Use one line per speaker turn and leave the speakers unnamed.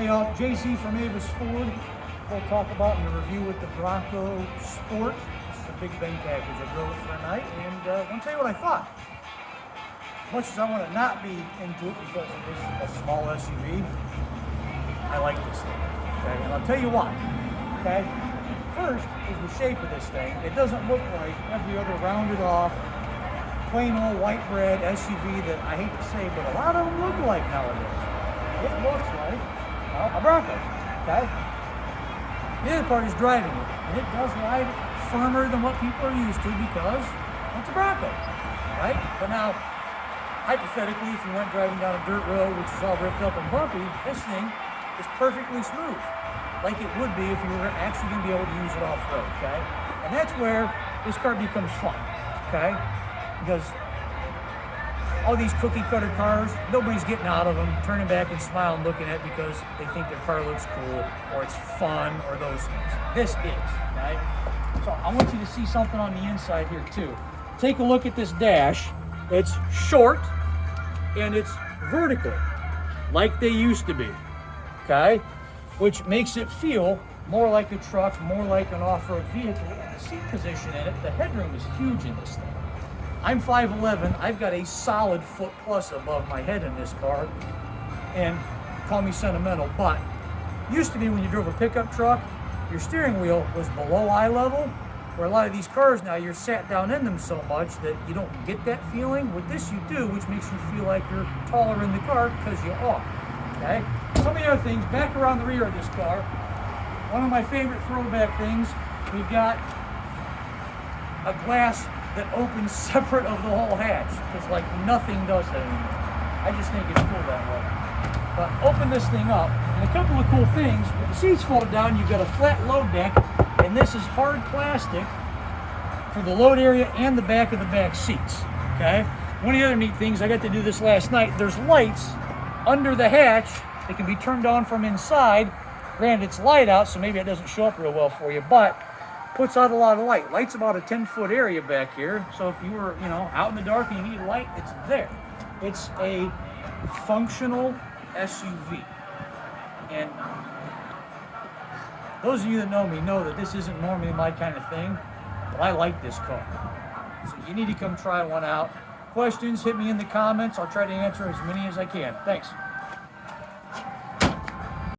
Hey, JC from Avis Ford. We'll talk about in the review with the Bronco Sport. This is a Big Bang package. I drove it for a night, and I want to tell you what I thought. As much as I want to not be into it because it is a small SUV, I like this thing. Okay, and I'll tell you why. Okay, first is the shape of this thing. It doesn't look like every other rounded off, plain old white bread SUV that I hate to say, but a lot of them look like nowadays. It looks like a Bronco, okay? The other part is driving it, and it does ride firmer than what people are used to because it's a Bronco, right? But now, hypothetically, if you went driving down a dirt road, which is all ripped up and bumpy, this thing is perfectly smooth, like it would be if you were actually going to be able to use it off-road, okay? And that's where this car becomes fun, okay? Because all these cookie-cutter cars, nobody's getting out of them, turning back and smiling, looking at it because they think their car looks cool, or it's fun, or those things. This is, right? So I want you to see something on the inside here, too. Take a look at this dash. It's short, and it's vertical, like they used to be, okay? Which makes it feel more like a truck, more like an off-road vehicle. And the seat position in it, the headroom is huge in this thing. I'm 5'11", I've got a solid foot plus above my head in this car, and call me sentimental, but used to be when you drove a pickup truck, your steering wheel was below eye level, where a lot of these cars now, you're sat down in them so much that you don't get that feeling. With this you do, which makes you feel like you're taller in the car because you are, okay? Some of the other things, back around the rear of this car, one of my favorite throwback things, we've got a glass that opens separate of the whole hatch, because like nothing does that anymore. I just think it's cool that way. But open this thing up, and a couple of cool things, with the seats folded down, you've got a flat load deck, and this is hard plastic for the load area and the back of the back seats, okay? One of the other neat things, I got to do this last night, there's lights under the hatch that can be turned on from inside. Granted, it's light out, so maybe it doesn't show up real well for you, but puts out a lot of light. Light's about a 10-foot area back here, so if you were, out in the dark and you need light, it's there. It's a functional SUV. And those of you that know me know that this isn't normally my kind of thing, but I like this car. So you need to come try one out. Questions, hit me in the comments. I'll try to answer as many as I can. Thanks.